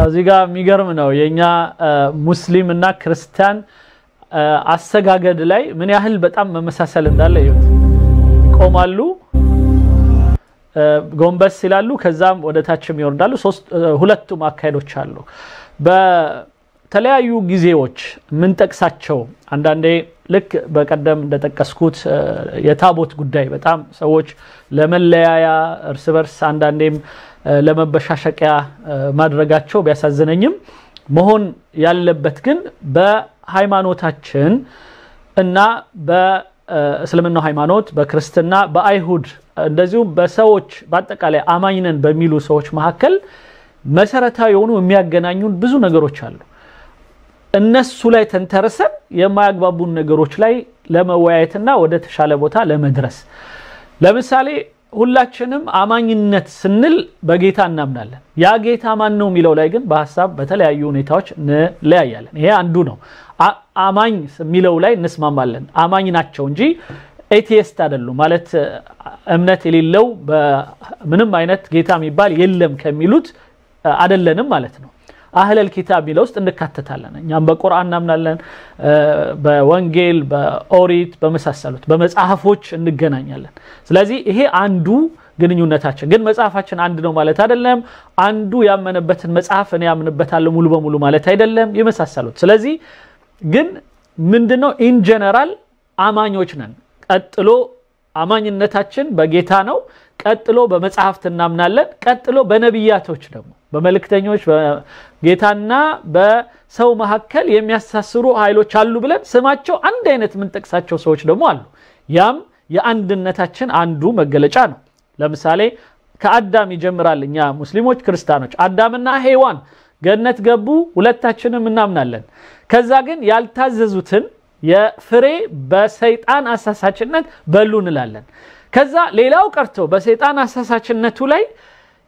እዚህ ጋር የሚገርም ነው የኛ ሙስሊም እና ክርስቲያን አሰጋገድ ላይ ምን ያህል በጣም መመሳሰል እንዳለ ይሁት ይቆማሉ ጎንበስ ይላሉ ከዛም ወደ ታችም ይወርዳሉ ሁለቱም አካሄዶች አሉ በተለያዩ ጊዜዎች ምን ጠቅሳቸው አንዳንዴ ልክ በቀደም እንደተጠቀስኩት የታቦት ጉዳይ በጣም ሰዎች ለመለያያ እርስ በርስ አንዳንዴም ለመበሻሸቂያ ማድረጋቸው ቢያሳዝነኝም መሆን ያለበት ግን በሃይማኖታችን እና በእስልምና ሃይማኖት በክርስቲያና በአይሁድ እንደዚሁ በሰዎች በአጠቃላይ አማኝነን በሚሉ ሰዎች መካከል መሰረታዊ የሆኑ የሚያገናኙን ብዙ ነገሮች አሉ እነሱ ላይ ተንተርሰን የማያግባቡን ነገሮች ላይ ለመወያየትና ወደ ተሻለ ቦታ ለመድረስ ለምሳሌ ሁላችንም አማኝነት ስንል በጌታ እናምናለን ያ ጌታ ማን ነው የሚለው ላይ ግን በሐሳብ በተለያዩ ሁኔታዎች እንለያያለን ይሄ አንዱ ነው አማኝ የሚለው ላይ እንስማማለን አማኝ ናቸው እንጂ ኤቲስት አይደሉም ማለት እምነት የሌለው በምንም አይነት ጌታ የሚባል የለም ከሚሉት አይደለንም ማለት ነው አህለል ኪታብ ሚለው ውስጥ እንካተታለን እኛም በቁርአን እናምናለን በወንጌል በኦሪት በመሳሰሉት በመጽሐፎች እንገናኛለን ስለዚህ ይሄ አንዱ ግንኙነታችን ግን መጽሐፋችን አንድ ነው ማለት አይደለም አንዱ ያመነበትን መጽሐፍ እኔ ያምንበታለሁ ሙሉ በሙሉ ማለት አይደለም የመሳሰሉት ስለዚህ ግን ምንድነው ኢን ጀነራል አማኞች ነን ቀጥሎ አማኝነታችን በጌታ ነው ቀጥሎ በመጽሐፍት እናምናለን ቀጥሎ በነብያቶች ደግሞ በመልእክተኞች በጌታና በሰው መሐከል የሚያሳስሩ ኃይሎች አሉ ብለን ስማቸው አንድ አይነት ምን ተጠቅሳቸው ሰዎች ደግሞ አሉ ያም የአንድነታችን አንዱ መገለጫ ነው ለምሳሌ ከአዳም ይጀምራል እኛ ሙስሊሞች ክርስቲያኖች አዳምና ሔዋን ገነት ገቡ ሁለታችንም እናምናለን ከዛ ግን ያልታዘዙትን የፍሬ በሰይጣን አሳሳችነት በሉ እንላለን ከዛ ሌላው ቀርቶ በሰይጣን አሳሳችነቱ ላይ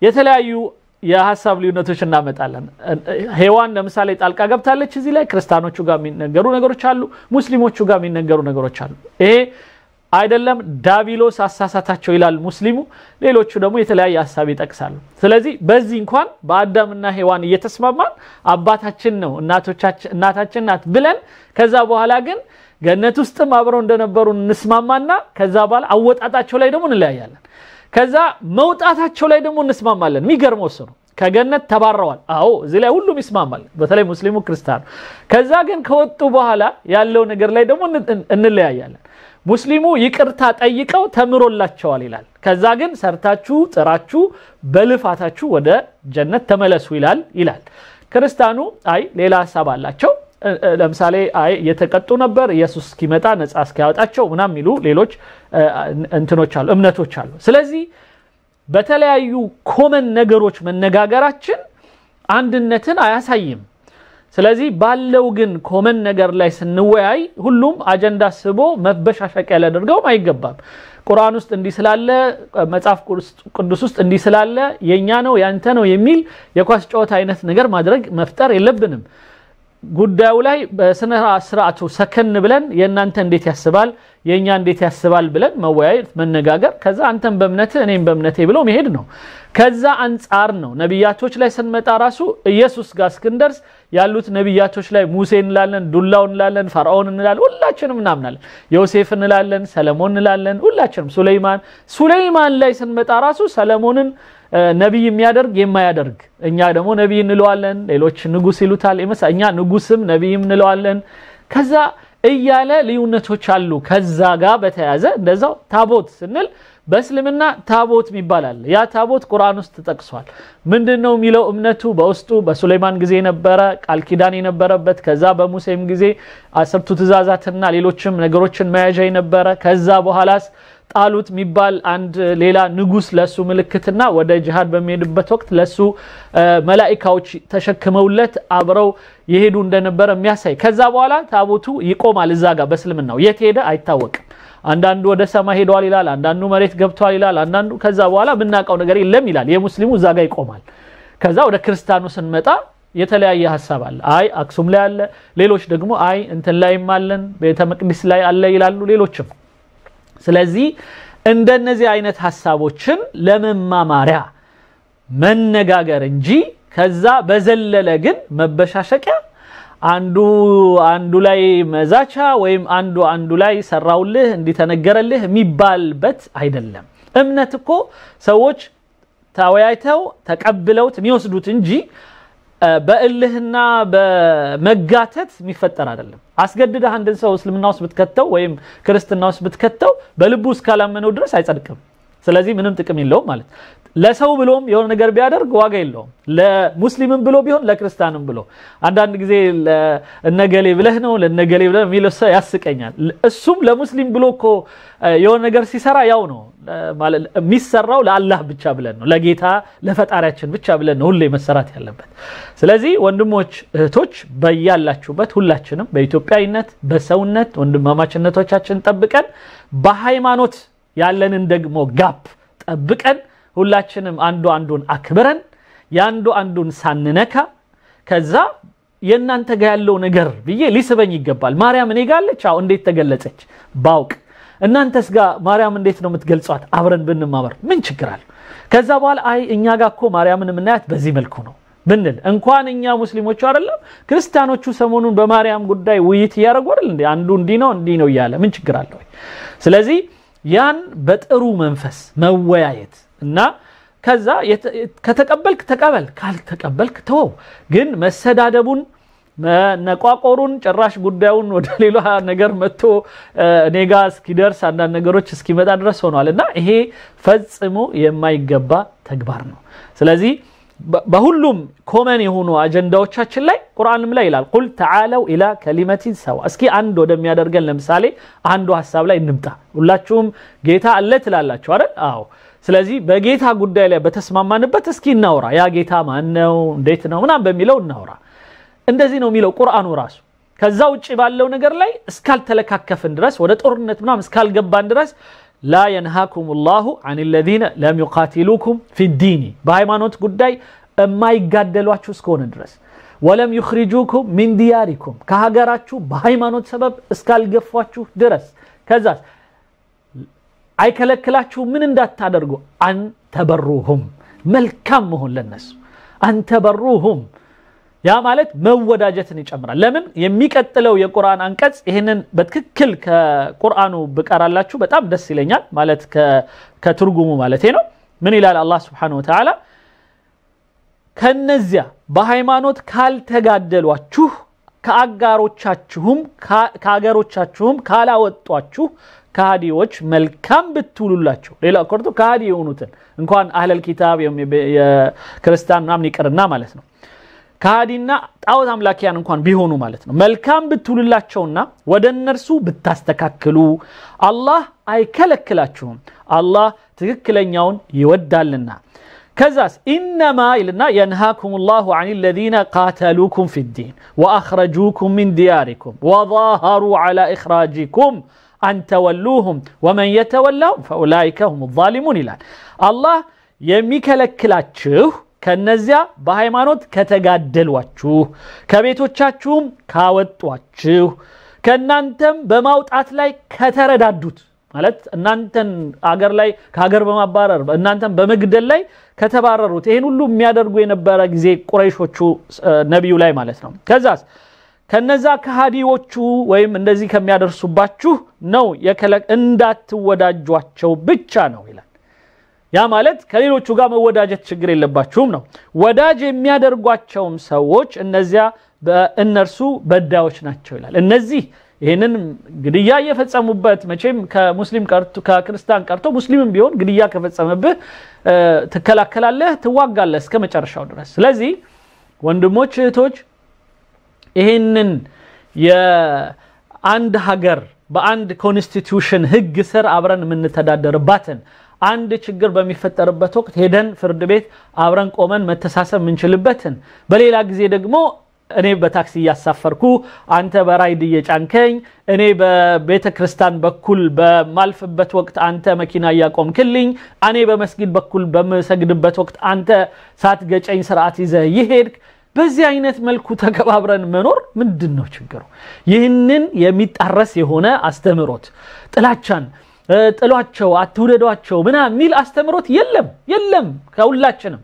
የተለያዩ የሐሳብ ልዩነቶች እናመጣለን ሔዋን ለምሳሌ ጣልቃ ገብታለች እዚህ ላይ ክርስቲያኖቹ ጋር የሚነገሩ ነገሮች አሉ ሙስሊሞቹ ጋር የሚነገሩ ነገሮች አሉ ይሄ አይደለም ዳቢሎስ አሳሳታቸው ይላል ሙስሊሙ ሌሎቹ ደግሞ የተለያየ ሐሳብ ይጠቅሳሉ ስለዚህ በዚህ እንኳን በአዳምና ሔዋን እየተስማማን አባታችን ነው እናታችን ናት ብለን ከዛ በኋላ ግን ገነት ውስጥም አብረው እንደነበሩ እንስማማና ከዛ በኋላ አወጣጣቸው ላይ ደግሞ እንለያያለን ከዛ መውጣታቸው ላይ ደግሞ እንስማማለን የሚገርመው እሱ ነው ከገነት ተባረዋል አዎ እዚህ ላይ ሁሉም ይስማማል በተለይ ሙስሊሙ ክርስቲያኑ ከዛ ግን ከወጡ በኋላ ያለው ነገር ላይ ደግሞ እንለያያለን ሙስሊሙ ይቅርታ ጠይቀው ተምሮላቸዋል ይላል ከዛ ግን ሰርታችሁ ጥራችሁ በልፋታችሁ ወደ ጀነት ተመለሱ ይላል ክርስቲያኑ አይ ሌላ ሐሳብ አላቸው ለምሳሌ አይ የተቀጡ ነበር ኢየሱስ እስኪመጣ ነፃ እስኪያወጣቸው ምናምን ሚሉ ሌሎች እንትኖች አሉ እምነቶች አሉ ስለዚህ በተለያዩ ኮመን ነገሮች መነጋገራችን አንድነትን አያሳይም ስለዚህ ባለው ግን ኮመን ነገር ላይ ስንወያይ ሁሉም አጀንዳ ስቦ መበሻሸቅ ያላደርገው አይገባም ቁርአን ውስጥ እንዲ ስላለ መጽሐፍ ቅዱስ ውስጥ እንዲ ስላለ የኛ ነው ያንተ ነው የሚል የኳስ ጨዋታ አይነት ነገር ማድረግ መፍጠር የለብንም ጉዳዩ ላይ በስነ ስርዓቱ ሰከን ብለን የናንተ እንዴት ያስባል የኛ እንዴት ያስባል ብለን መወያየት መነጋገር ከዛ አንተም በእምነቴ እኔም በእምነቴ ብሎ መሄድ ነው ከዛ አንፃር ነው ነብያቶች ላይ ስንመጣ ራሱ ኢየሱስ ጋር እስክንደርስ ያሉት ነብያቶች ላይ ሙሴ እንላለን ዱላው እንላለን ፈርዖን እንላለን ሁላችንም እናምናለን ዮሴፍ እንላለን ሰለሞን እንላለን ሁላችንም ሱሌይማን ላይ ስንመጣ ራሱ ሰለሞንን ነብይ የሚያደርግ የማያደርግ እኛ ደግሞ ነብይ እንለዋለን ሌሎች ንጉስ ይሉታል እኛ ንጉስም ነብይም እንለዋለን ከዛ እያለ ልዩነቶች አሉ ከዛ ጋር በተያያዘ እንደዛው ታቦት ስንል በእስልምና ታቦት ይባላል ያ ታቦት ቁርአን ውስጥ ተጠቅሷል ምንድነው የሚለው እምነቱ በውስጡ በሱሌይማን ጊዜ ነበረ ቃል ኪዳን የነበረበት ከዛ በሙሴም ጊዜ 10 ትእዛዛትና ሌሎችም ነገሮችን መያዣ የነበረ ከዛ በኋላስ ጣሉት የሚባል አንድ ሌላ ንጉስ ለሱ ምልክትና ወደ ጂሃድ በሚሄድበት ወቅት ለሱ መላእክቶች ተሸክመውለት አብረው ይሄዱ እንደነበረ የሚያሳይ ከዛ በኋላ ታቦቱ ይቆማል እዛ ጋር በእስልምናው የት ሄደ አይታወቅም አንዳንዱ ወደ ሰማይ ሄዷል ይላል አንዳንዱ መሬት ገብቷል ይላል አንዳንዱ ከዛ በኋላ ብናቀው ነገር የለም ይላል የሙስሊሙ እዛ ጋር ይቆማል ከዛ ወደ ክርስቲያኑ ስንመጣ የተለያየ ሐሳብ አለ አይ አክሱም ላይ አለ ሌሎች ደግሞ አይ እንትን ላይም አለን ቤተ መቅደስ ላይ አለ ይላሉ ሌሎችም ስለዚህ እንደነዚህ አይነት ሐሳቦችን ለመማማሪያ መነጋገር እንጂ ከዛ በዘለለ ግን መበሻሸቂያ አንዱ ላይ መዛቻ ወይም አንዱ ላይ ሰራውልህ እንዲተነገረልህ የሚባልበት አይደለም እምነት እኮ ሰዎች ታወያይተው ተቀብለውት የሚወስዱት እንጂ በእልህና በመጋተት የሚፈጠር አይደለም አስገድደህ አንድን ሰው እስልምና ውስጥ ብትከተው ወይም ክርስትና ውስጥ ብትከተው በልቡ እስካላመነው ድረስ አይጸድቅም ስለዚህ ምንም ጥቅም የለውም ማለት ለሰው ብሎም የሆነ ነገር ቢያደርግ ዋጋ የለውም ለሙስሊምም ብሎ ቢሆን ለክርስቲያንም ብሎ አንዳንድ ጊዜ ለነገሌ ብለህ ነው ለነገሌ ብለህ የሚለው ያስቀኛል እሱም ለሙስሊም ብሎኮ የሆነ ነገር ሲሰራ ያው ነው ማለት የሚሰራው ለአላህ ብቻ ብለን ነው ለጌታ ለፈጣሪያችን ብቻ ብለን ነው ሁሌ መሰራት ያለበት ስለዚህ ወንድሞች እህቶች በያላችሁበት ሁላችንም በኢትዮጵያዊነት በሰውነት ወንድማማችነቶቻችን ጠብቀን በሃይማኖት ያለንን ደግሞ ጋፕ ጠብቀን ሁላችንም አንዱን አክብረን አንዱን ሳንነካ ከዛ የናንተ ጋር ያለው ነገር ብዬ ሊስበኝ ይገባል ማርያም እኔ ጋር አለች አው እንዴት ተገለጸች ባውቅ እናንተስ ጋር ማርያም እንዴት ነው የምትገልጿት አብረን ብንማመር ምን ችግር አለ ከዛ በኋላ አይ እኛ ጋር እኮ ማርያምን ምናያት በዚህ መልኩ ነው ብንል እንኳን እኛ ሙስሊሞች አይደለም ክርስቲያኖቹ ሰሞኑን በማርያም ጉዳይ ውይይት ያደርጉ አይደል እንዴ አንዱ እንዲ ነው ይያለ ምን ችግር አለው ስለዚህ ያን በጥሩ መንፈስ መወያየት እና ከዛ ከተቀበልክ ተቀበል ካልተቀበልክ ተው ግን መሰዳደቡን ነቋቆሩን ጭራሽ ጉዳዩን ወደ ሌላ ነገር መጥቶ ኔጋ እስኪደርስ አንዳንድ ነገሮች እስኪመጣ ድረስ ሆኗልና ይሄ ፈጽሞ የማይገባ ተግባር ነው ስለዚህ በሁሉም ኮመን የሆኑ አጀንዳዎቻችን ላይ ቁርአንም ላይ ይላል ቁል ተዓለው ኢላ ከሊመቲን ሰዋ እስኪ አንድ ወደሚያደርገን ለምሳሌ አንዱ ሐሳብ ላይ እንምጣ ሁላችሁም ጌታ አለ ትላላችሁ አይደል አዎ ስለዚህ በጌታ ጉዳይ ላይ በተስማማንበት እስኪ እናውራ ያ ጌታ ማን ነው እንዴት ነው ምናም በሚለው እናውራ እንደዚህ ነው የሚለው ቁርአኑ ራሱ ከዛ ውጪ ባለው ነገር ላይ እስካልተለካከፈን ድረስ ወደ ጦርነት ምናም እስካልገባን ድረስ لا ينهاكم الله عن الذين لم يقاتلوكم في الدين በሃይማኖት ጉዳይ የማይጋደሏችሁ እስከሆነ ድረስ ولم يخرجوكم من دياركم ከሀገራችሁ በሃይማኖት ሰበብ እስካልገፋችሁ ድረስ ከዛ አይከለክላችሁ ምን እንዳታደርጉ አንተበሩሁም መልካም መሆን ለነሱ አንተበሩሁም ያ ማለት መወዳጀትን ይጨምራል ለምን የሚቀጥለው የቁርአን አንቀጽ ይሄንን በትክክል ከቁርአኑ በቀራላችሁ በጣም ደስ ይለኛል ማለት ከትርጉሙ ማለት ነው ምን ይላል አላህ Subhanahu Wa Ta'ala ከነዚያ በሃይማኖት ካልተጋደሏችሁ ከአገሮቻችሁም ካላወጧችሁ ካዲዎች መልካም ብትውሉላችሁ ሌላ ቆርጦ ካዲ የሆኑትን እንኳን አህለል ኪታብ የክርስቲያን ምናምን ይቀርና ማለት ነው ካዲና ጣዖት አምላኪያን እንኳን ቢሆኑ ማለት ነው መልካም ብትውሉላቸውና ወደነርሱ ብታስተካክሉ አላህ አይከለክላችሁም አላህ ትክክለኛውን ይወዳልና ከዛስ ኢንማ ይልና ينهاكم الله عن الذين قاتلوكم في الدين واخرجوكم من دياركم وظاهروا على اخراجكم أن تولوهم ومن يتولهم فأولئك هم الظالمون ይላል አላህ የሚከለክላችሁ ከነዚያ በሃይማኖት ከተጋደሏችሁ ከቤቶቻችሁም ካወጧችሁ ከናንተም በማውጣት ላይ ከተረዳዱት ማለት እናንተን አገር ላይ ከሀገር በማባረር እናንተን በመግደል ላይ ከተባረሩት ይሄን ሁሉ የሚያደርጉ የነበረ ጊዜ ቁረይሾቹ ነብዩ ላይ ማለት ነው ከዛስ ከነዛ ከሃዲዎቹ ወይም እንደዚህ ከሚያደርሱባችሁ ነው እንዳትወዳጇቸው ብቻ ነው ይላል ያ ማለት ከሌሎቹ ጋር መወዳጀት ችግር የለባችሁም ነው ወዳጅ የሚያደርጓቸውም ሰዎች እነዚያ በእነርሱ በዳዮች ናቸው ይላል እነዚህ ይሄንን ግድያ የፈጸሙበት መቼም ከሙስሊም ቀርቶ ከክርስቲያን ቀርቶ ሙስሊምም ቢሆን ግድያ ከፈጸመብህ ተከላከላለህ ትዋጋለህ እስከ መጨረሻው ድረስ ስለዚህ ወንድሞች እህቶች ይሄንን የአንድ ሀገር በአንድ ኮንስቲቲዩሽን ህግ ስር አብረን ምን ተዳደርባትን አንድ ችግር በሚፈጠርበት ወቅት ሄደን ፍርድ ቤት አብረን ቆመን መተሳሰብ ምንችልበትን በሌላ ጊዜ ደግሞ እኔ በታክሲ ያሳፈርኩ አንተ በራይድ እየጫንከኝ እኔ በቤተ ክርስቲያን በኩል በማልፍበት ወቅት አንተ መኪና ያቆምክልኝ እኔ በመስጊድ በኩል በመሰግድበት ወቅት አንተ ሳትገጨኝ ስርዓት ይዘህ ይሄድክ በዚህ አይነት መልኩ ተከባብረን መኖር ምንድነው ችግሩ ይህንን የሚጣረስ የሆነ አስተምሮት ጥላቻን ጥሏቸው አትውደዷቸው ምና ሚል አስተምሮት የለም ከሁላችንም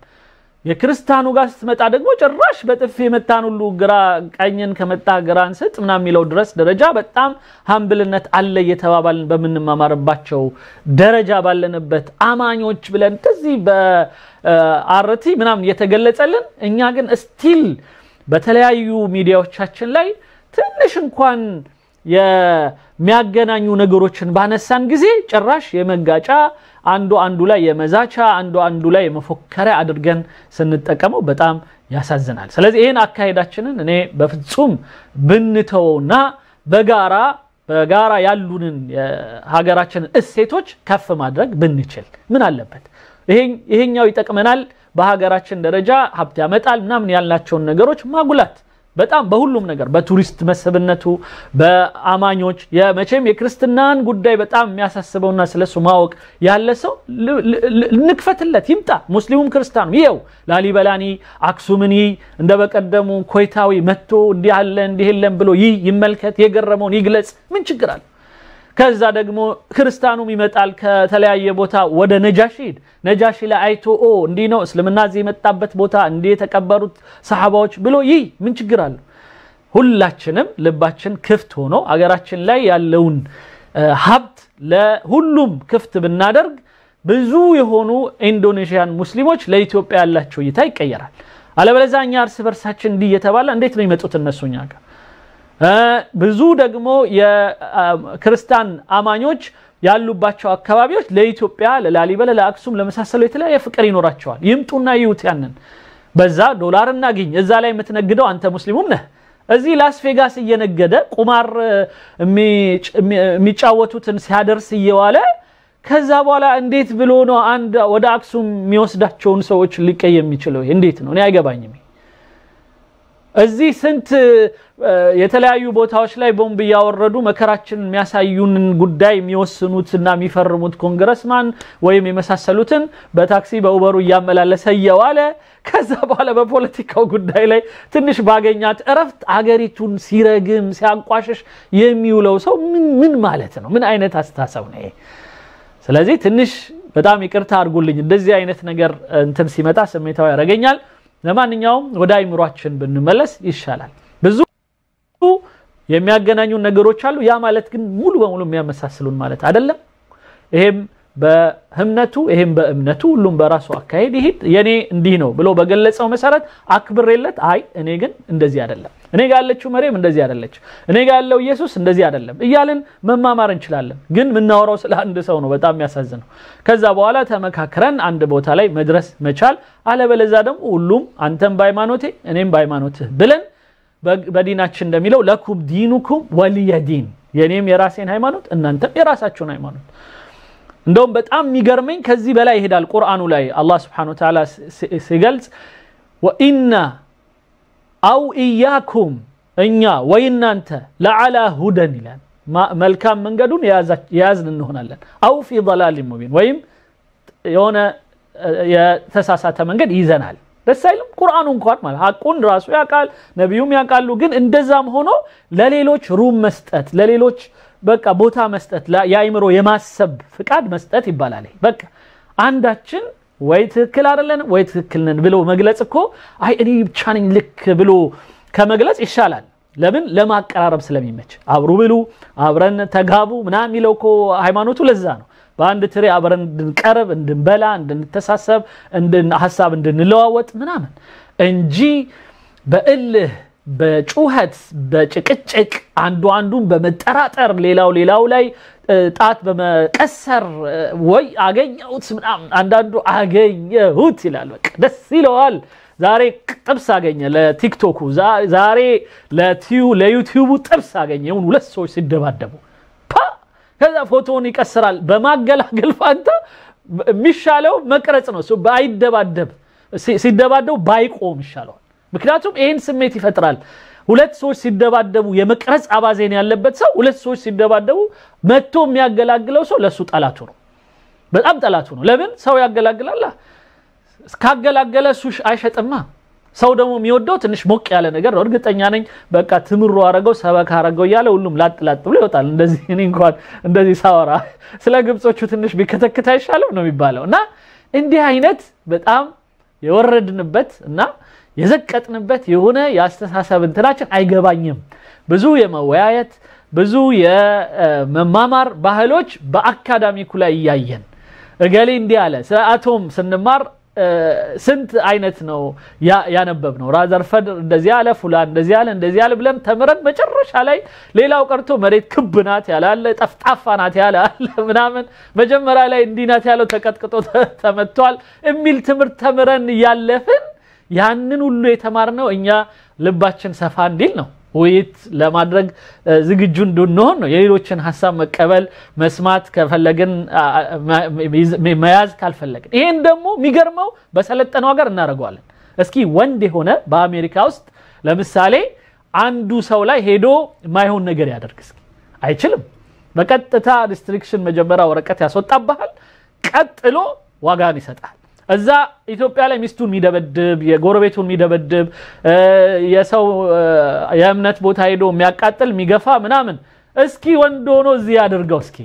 የክርስቲያኑ ጋር ስትመጣ ደግሞ ጭራሽ በጥፍ የመታን ሁሉ ግራ ቀኝን ከመጣ ግራን ስጥ ምናምን የሚለው ድረስ ደረጃ በጣም ሀምብልነት አለ የተባባልን በምንማማርባቸው ደረጃ ባለንበት አማኞች ብለን እንደዚህ በአርቲ ምናምን የተገለጸልን እኛ ግን ስቲል በተለያዩ ሚዲያዎቻችን ላይ ትንሽ እንኳን የሚያገናኙ ነገሮችን ባነሳን ጊዜ ጭራሽ የመጋጫ አንዱ ላይ የመዛቻ አንዱ ላይ የመፎከሪያ አድርገን ስንጠቀመው በጣም ያሳዝናል ስለዚህ ይሄን አካሄዳችንን እኔ በፍጹም ብንተውና በጋራ ያሉንን የሀገራችንን እሴቶች ከፍ ማድረግ ብንችል ምን አለበት ይሄኛው ይጠቅመናል በሀገራችን ደረጃ ሀብት ያመጣል ምናምን ያልናቸው ነገሮች ማጉላት በጣም በሁሉም ነገር በቱሪስት መስህብነቱ በአማኞች የመቼም የክርስትናን ጉዳይ በጣም የሚያሳስበውና ስለሱ ማወቅ ያለ ሰው ንክፈትለት ይምጣ ሙስሊሙም ክርስቲያኑም ይው ላሊበላኒ አክሱምኒ እንደበቀደሙ ኮይታዊ መጥቶ እንዲህ አለ እንዲህ የለም ብሎ ይመልከት የገረመውን ይግለጽ ምን ችግር አለ ከዛ ደግሞ ክርስቲያኑም ይመጣል ከተለያየ ቦታ ወደ ነጃሺ ላይ አይቶ እንዲህ ነው እስልምና እዚህ የመጣበት ቦታ እንዲህ የተቀበሩት ሰሃባዎች ብሎ ምን ችግር አለ ሁላችንም ልባችን ክፍት ሆኖ አገራችን ላይ ያለውን ሀብት ለሁሉም ክፍት ብናደርግ ብዙ የሆኑ ኢንዶኔዥያን ሙስሊሞች ለኢትዮጵያ ያላቸው ይታ ይቀየራል አለበለዚያ እኛ እርስ በርሳችን እንዲህ የተባለ እንዴት ነው ይመጡት እነሱኛ ጋር ብዙ ደግሞ የክርስቲያን አማኞች ያሉባቸው አካባቢዎች ለኢትዮጵያ ለላሊበላ ለአክሱም ለመሳሰሉ የተለያየ ፍቅር ይኖራቸዋል ይምጡና ይዩት ያንን በዛ ዶላር እናገኝ እዛ ላይ የምትነግደው አንተ ሙስሊሙም ነህ እዚህ ላስ ቬጋስ እየነገደ ቁማር የሚጫወቱትን ሲያደርስ እየዋለ ከዛ በኋላ እንዴት ብሎ ነው አንድ ወደ አክሱም የሚወስዳቸውን ሰዎች ሊቀየም የሚችለው እንዴት ነው እኔ አይገባኝም እዚህ ስንት የተለያዩ ቦታዎች ላይ ቦምብ ያወረዱ መከራችን የሚያሳዩንን ጉዳይ የሚወስኑትና የሚፈርሙት ኮንግረስማን ወይም የመሳሰሉትን በታክሲ በኡበሩ ያመላለሰ ይዋለ ከዛ በኋላ በፖለቲካው ጉዳይ ላይ ትንሽ ባገኛት እረፍት አገሪቱን ሲረግም ሲያንቋሽሽ የሚውለው ሰው ምን ማለት ነው ምን አይነት አስተሳሰብ ነው ስለዚህ ትንሽ በጣም ይቅርታ አድርጉልኝ እንደዚህ አይነት ነገር እንትን ሲመጣ ስሜታው ያረጋኛል ለማንኛውም ወደ አይምሮአችን ብንመለስ ይሻላል ብዙ የሚያገናኙ ነገሮች አሉ ያ ማለት ግን ሙሉ በሙሉ የሚያመሳስሉን ማለት አይደለም ይሄም በእምነቱ ይሄም በእምነቱ ሁሉም በራሱ አካሄድ ይሄድ የኔ እንዲህ ነው ብሎ በገለጸው መሰረት አክብሬለት አይ እኔ ግን እንደዚህ አይደለም እኔ ጋር ያለችው መሪም እንደዚህ አይደለች እኔ ጋር ያለው ኢየሱስ እንደዚህ አይደለም እያልን መማማር እንችላለን ግን ምናወራው ስለ አንድ ሰው ነው በጣም ያሳዝነው ከዛ በኋላ ተመካክረን አንድ ቦታ ላይ መድረስ መቻል አለበለዛ ደግሞ ሁሉም አንተም በሃይማኖቴ እኔም በሃይማኖትህ ብለን በዲናችን እንደሚለው ለኩም ዲኑኩም ወሊየዲን የኔም የራሴን ሃይማኖት እናንተም የራሳችሁን ሃይማኖት እንደውም በጣም የሚገርመኝ ከዚህ በላይ ይሄዳል ቁርአኑ ላይ አላህ Subhanahu Wa Ta'ala ሲገልጽ ወኢና አው ኢያኩም እኛ ወይናንተ ለዓላ ሁደን ይላል መልካም መንገዱን ያዝን እንሆናለን አው ፊ ضلال ሙቢን ወይም የሆነ የተሳሳተ መንገድ ይዘናል ደሳይልም ቁርአኑ እንኳን ማለት ሐቁን ራሱ ያቃል ነብዩም ያቃሉ ግን እንደዛም ሆኖ ለሌሎች ሩም መስጠት ለሌሎች በቃ ቦታ መስጠት ያይምሮ የማሰብ ፍቃድ መስጠት ይባላል በቃ አንዳችን ወይ ትክክል አይደለን ወይ ትክክል ነን ብሎ መግለጽ እኮ አይ እኔ ብቻ ነኝ ልክ ብሎ ከመግለጽ ይሻላል ለምን ለማቀራረብ ስለሚመች አብሩ ብሉ አብረን ተጋቡ ምናምን ይለው እኮ ሃይማኖቱ ለዛ ነው በአንድ ትሪ አብረን እንድንቀርብ እንድንበላ እንድንተሳሰብ ሐሳብ እንድንለዋወጥ ምናምን እንጂ በእልህ በጩኸት በጭቅጭቅ አንዱን በመጠራጠር ሌላው ላይ ጣት በመቀሰር ወይ አገኘሁት ምናምን አንዳንዱ አገኘሁት ይላል በቃ ደስ ይለዋል ዛሬ ጥብስ አገኘ ለቲክቶኩ ዛሬ ለዩቲዩቡ ጥብስ አገኘ ይሁን ሁለት ሰዎች ሲደባደቡ ከዛ ፎቶውን ይቀስራል በማገላገል ፋንታ የሚሻለው መቅረጽ ነው ባይደባደብ ሲደባደቡ ባይቆም ይሻላል ምክንያቱም ይሄን ስሜት ይፈጥራል ሁለት ሰዎች ሲደባደቡ የመቅረጽ አባዜን ያለበት ሰው ሁለት ሰዎች ሲደባደቡ መጥቶ የሚያገላግለው ሰው ለሱ ጠላቱ ነው በጣም ጠላቱ ነው ለምን ሰው ያገላግላል እስካገላገለ ሱሽ አይሸጥማ ሰው ደግሞ የሚወደው ትንሽ ሞቅ ያለ ነገር ነው እርግጠኛ ነኝ በቃ ትምሩ አረጋው ሰበካ አረጋው ያለ ሁሉም ላጥላጥ ብሎ ይወጣል እንደዚህ እኔ እንኳን እንደዚህ ሳወራ ስለ ግብጾቹ ትንሽ ቢከተክታ ይሻለው ነው የሚባለው እና እንዲህ አይነት በጣም የወረድንበት እና የዘቀጥንበት የሆነ ያስተሳሰብ እንትናችን አይገባኝም ብዙ የመወያየት ብዙ የመማማር ባህሎች በአካዳሚኩ ላይ ያያየን እገሌ እንዲህ አለ ስለ አቶም ስንማር ስንት አይነት ነው ያነበብነው ራዘርፈርድ እንደዚህ አለ ፉላን እንደዚህ አለ ብለን ተምረን መጨረሻ ላይ ሌላው ቀርቶ መሬት ክብ ናት ያላለ ጠፍጣፋ ናት ያላለ ምናምን መጀመሪያ ላይ እንዲናት ያለው ተቀጥቅጦ ተመቷል የሚል ትምርት ተምረን ያለፈን ያንን ሁሉ የተማርነው እኛ ልባችን ሰፋ እንዲል ነው ወይት ለማድረግ ዝግጁ እንድንሆን ነው የሌሎችን ሐሳብ መቀበል መስማት ከፈለግን መያዝ ካልፈለግን ይሄን ደግሞ የሚገርመው በሰለጠነው ሀገር እናደርገዋለን እስኪ ወንድ የሆነ በአሜሪካ ውስጥ ለምሳሌ አንዱ ሰው ላይ ሄዶ ማይሆን ነገር ያደርግ እስኪ አይችልም በቀጥታ ሪስትሪክሽን መጀመሪያ ወረቀት ያስወጣባል ቀጥሎ ዋጋን ይሰጣል እዛ ኢትዮጵያ ላይ ሚስቱን የሚደበድብ የጎረቤቱን የሚደበድብ የሰው የእምነት ቦታ ሄዶ የሚያቃጥል የሚገፋ ምናምን እስኪ ወንድ ሆኖ እዚህ ያደርገው እስኪ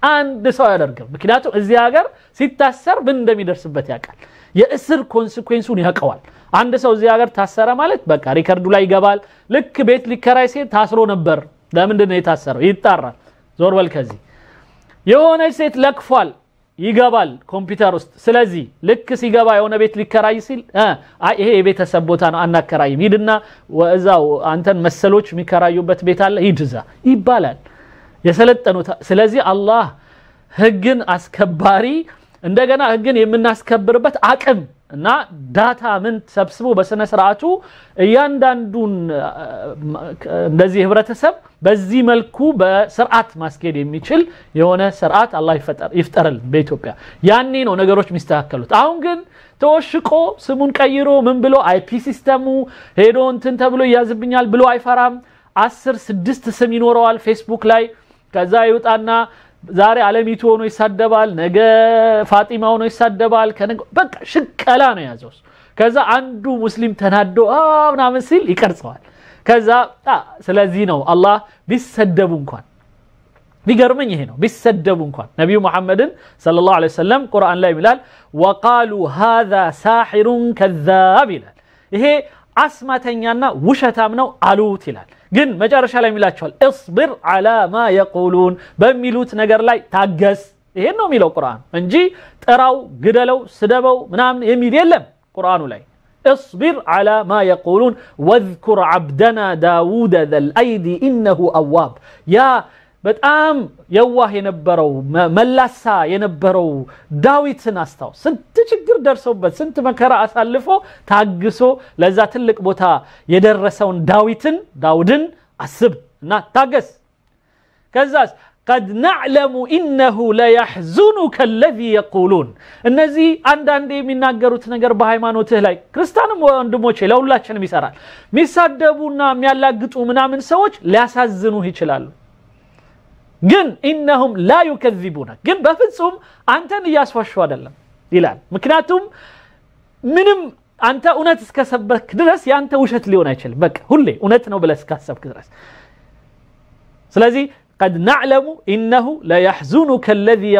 አንድ ሰው ያደርገው ምክንያቱም እዚህ ሀገር ሲታሰር ምን እንደሚደርስበት ያውቃል የእስር ኮንሲኩዌንሱን ያውቀዋል አንድ ሰው እዚህ ሀገር ታሰረ ማለት በቃ ሪከርዱ ላይ ይገባል ልክ ቤት ሊከራይ ሴት ታስሮ ነበር ለምንድን ነው የታሰረው ይጣራል ዞር በል ከዚህ የሆነ ሴት ለክፏል ይገባል ኮምፒውተር ውስጥ ስለዚህ ልክ ሲገባ የሆነ ቤት ሊከራይ ሲል ይሄ የቤተሰብ ቦታ ነው አናከራይም ሂድና ወዛው አንተን መሰሎች የሚከራዩበት ቤት አለ ሂድዛ ይባላል የሰለጠነው ስለዚህ አላህ ህግን አስከባሪ እንደገና ህግን የምናስከብርበት አቅም እና ዳታ ምን ሰብስቦ በስነ ስርዓቱ እያንዳንዱን እንደዚህ ህብረተሰብ በዚህ መልኩ በስርዓት ማስኬድ የሚችል የሆነ ስርዓት አላህ ይፍጠርል በኢትዮጵያ ያኔ ነው ነገሮች ሚስተካከሉት አሁን ግን ተወሽቆ ስሙን ቀይሮ ምን ብሎ አይፒ ሲስተሙ ሄዶ እንትን ተብሎ ያዝብኛል ብሎ አይፈራም 10 ስም ይኖረዋል ፌስቡክ ላይ ከዛ ይወጣና ዛሬ ዓለሚቱ ሆኖ ይሳደባል ነገ ፋጢማ ሆኖ ይሳደባል በቃ ሽቀላ ነው ያዘው ከዛ አንዱ ሙስሊም ተናዶ ምናምን ሲል ይቀርጸዋል ከዛ ስለዚህ ነው አላህ ቢሰደቡ እንኳን ቢገርመኝ ይሄ ነው ቢሰደቡ እንኳን ነብዩ መሐመድን ሰለላሁ ዐለይሂ ወሰለም ቁርአን ላይ ይላል وقالوا هذا ساحر كذاب ይላል ይሄ አስማተኛና ውሸታም ነው አሉት ይላል ግን መጨረሻ ላይ የሚላቸዋል اصبر على ما يقولون በሚሉት ነገር ላይ ታገስ ይሄን ነው የሚለው ቁርአን እንጂ ጥራው ግደለው ስደበው ምናምን የሚል የለም ቁርአኑ ላይ اصبر على ما يقولون واذكر عبدنا داوود ذا الايدي انه اواب يا በጣም የዋህ የነበረው መላሳ የነበረው ዳዊትን አስተው ስንት ችግር ደርሶበት ስንት መከራ አሳልፎ ታግሶ ለዛ ትልቅ ቦታ የደረሰውን ዳውድን አስብና ታገስ ከዛስ قد نعلم انه لا يحزنك الذي يقولون እነዚህ አንዳንዴ የሚናገሩት ነገር በሃይማኖትህ ላይ ክርስቲያንም ወንድሞቼ ለሁላችንም ይሰራል ሚሳደቡና የሚያላግጡ ምናምን ሰዎች ሊያሳዝኑህ ይችላሉ ግን انهم لا يكذبونك ግን በፍጹም አንተን ያስዋሹ አይደለም ይላል ምክንያቱም ምንም አንተ እውነት እስከሰበክ ድረስ ያንተ ውሸት ሊሆን አይችልም በቃ ሁሌ እውነት ነው ብለህ እስከሰብክ ድረስ ስለዚህ قد نعلم انه لا يحزنك الذي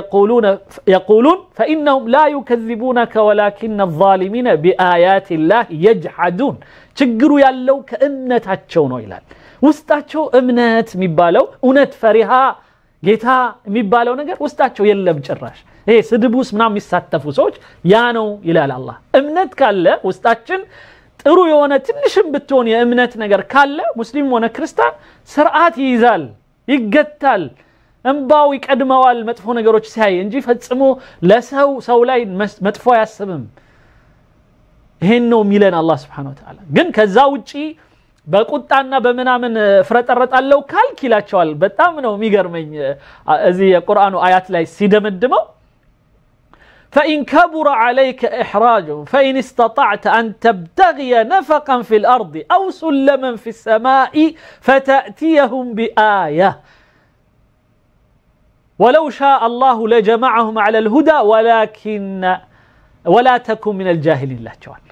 يقولون فانهم لا يكذبونك ولكن الظالمين بايات الله يجحدون ችግሩ ያለው ከእምነታቸው ነው ይላል ውስጣቸው እምነት የሚባለው እውነት ፈሪሃ ጌታ የሚባለው ነገር ውስጣቸው የለም ጭራሽ ይሄ ስድቡስ ምናምን የሚሳተፉ ሰዎች ያ ነው ይላል አላህ እምነት ካለ ውስጣችን ጥሩ የሆነ ትንሽም ብትሆን የእምነት ነገር ካለ ሙስሊም ሆነ ክርስቲያን ስርዓት ይይዛል ይገታል እንባው ይቀድመዋል መጥፎ ነገሮች ሲያይ እንጂ ፈጽሞ ለሰው ላይ መጥፎ ያስብም ይሄን ነው ሚለን አላህ Subhanahu Wa Ta'ala ግን ከዛ ውጪ በቁጣና በመናምን ፍረጠረጣለው ካልክ ይላቸዋል በጣም ነው የሚገርመኝ እዚህ የቁርአኑ አያት ላይ ሲደመድመው فإن كبر عليك إحراجهم فإن استطعت أن تبتغي نفقا في الأرض أو سلما في السماء فتأتيهم بآية ولو شاء الله لجمعهم على الهدى ولا تكن من الجاهلين الله تعالى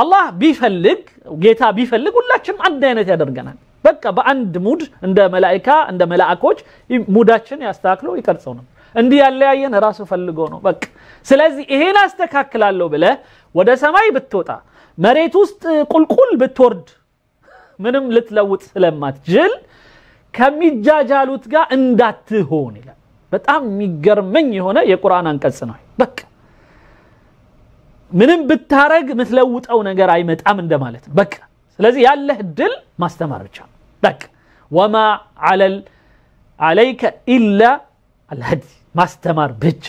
الله بيفلق ጌታ ቢፈልግ ሁላችንም አንድ አይነት ያደርገናል በቃ በአንድ ሙድ እንደ መላእክቶች ሙዳችን ያስተካክለው ይቀርጸው ነው እንዲህ ያለያየን ራሱ ፈልጎ ነው በቃ ስለዚህ ይሄን አስተካክላለሁ ብለ ወደ ሰማይ ብትወጣ መሬት ውስጥ ቁልቁል ብትወርድ ምንም ልትለውጥ ስለማትችል ከሚጃጃሉት ጋር እንዳትሆን ይላል በጣም የሚገርመኝ የሆነ የቁርአን አንቀጽ ነው በቃ ምንም ብታረግ ምትለውጠው ነገር አይመጣም እንደማለት በቃ ስለዚህ ያለህ ድል ማስተማር ብቻ በቃ وما عليك الا الهدي ማስተማር ብቻ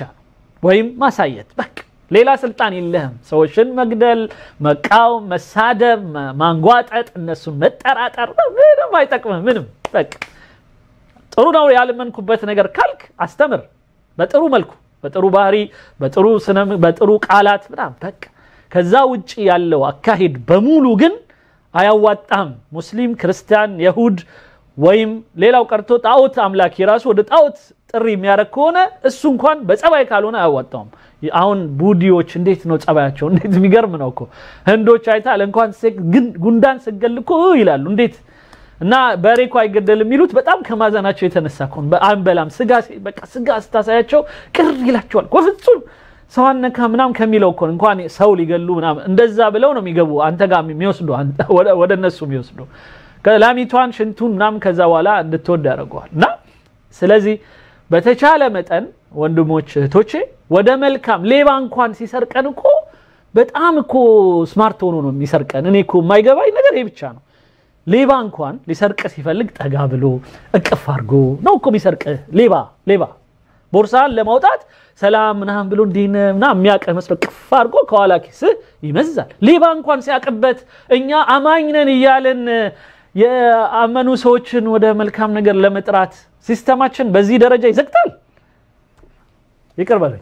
ወይም ማሳየት በቃ ሌላ ስልጣን የለህም ሰዎችን መግደል መቃወም መሳደብ ማንጓጠጥ እነሱን መጠራጠር ምንም አይጠቅምም ምንም በቃ ጥሩ ነው ያለመንኩበት ነገር ካልክ አስተምር በጥሩ መልኩ በጥሩ ባህሪ በጥሩ ስነም በጥሩ ቃላት ምናምን በቃ ከዛ ውጪ ያለው አካሄድ በሙሉ ግን አያዋጣም ሙስሊም ክርስቲያን ይሁድ ወይም ሌላው ቀርቶ ጣዖት አምላኪ ራሱ ወደ ጣዖት ጥሪ የሚያረክ ከሆነ እሱ እንኳን በጸባይ ካልሆነ አያዋጣም አሁን ቡዲዎች እንዴት ነው ጸባያቸው እንዴት የሚገርም ነው እኮ ህንዶች አይታል እንኳን ጉንዳን ሰገልኩ ይላሉ እንዴት እና በሬኮ አይገደልም ይሉት በጣም ከማዘናቸው የተነሳ ኮን በአንበላም ስጋ በቃ ስጋ አስተሳያቸው ቅር ይላቸዋል ወፍጹም ሰዋነካ ምናም ከሚለው ኮን እንኳን ሰው ሊገሉ ምናም እንደዛ ብለው ነው የሚገቡ አንተ ጋር የሚወስዱ ወደ እነሱ የሚወስዱ ከላሚቷን ሽንቱን ምናም ከዛ በኋላ እንድትወድ ያደርጋልና ስለዚህ በተቻለ መጠን ወንድሞች እህቶቼ ወደ መልካም ሌባ እንኳን ሲሰርቀን እኮ በጣም እኮ ስማርት ሆኖ ነው የሚሰርቀን እኔ እኮ የማይገባኝ ነገር ይሄ ብቻ ነው ሌባ እንኳን ሊሰርቅ ሲፈልግ ጠጋ ብሎ እቅፍ አድርጎ ነው እኮ የሚሰርቅ ሌባ ቦርሳን ለማውጣት ሰላም ምናም ብሎ እንዲና የሚያቀህ መስሎ ቅፍ አድርጎ ከኋላ ኪስ ይመዛል ሌባ እንኳን ሲያቀበት እኛ አማኝ ነን ይያለን የአመኑ ሰዎችን ወደ መልካም ነገር ለመጥራት ሲስተማችን በዚህ ደረጃ ይዘግታል ይቀርባል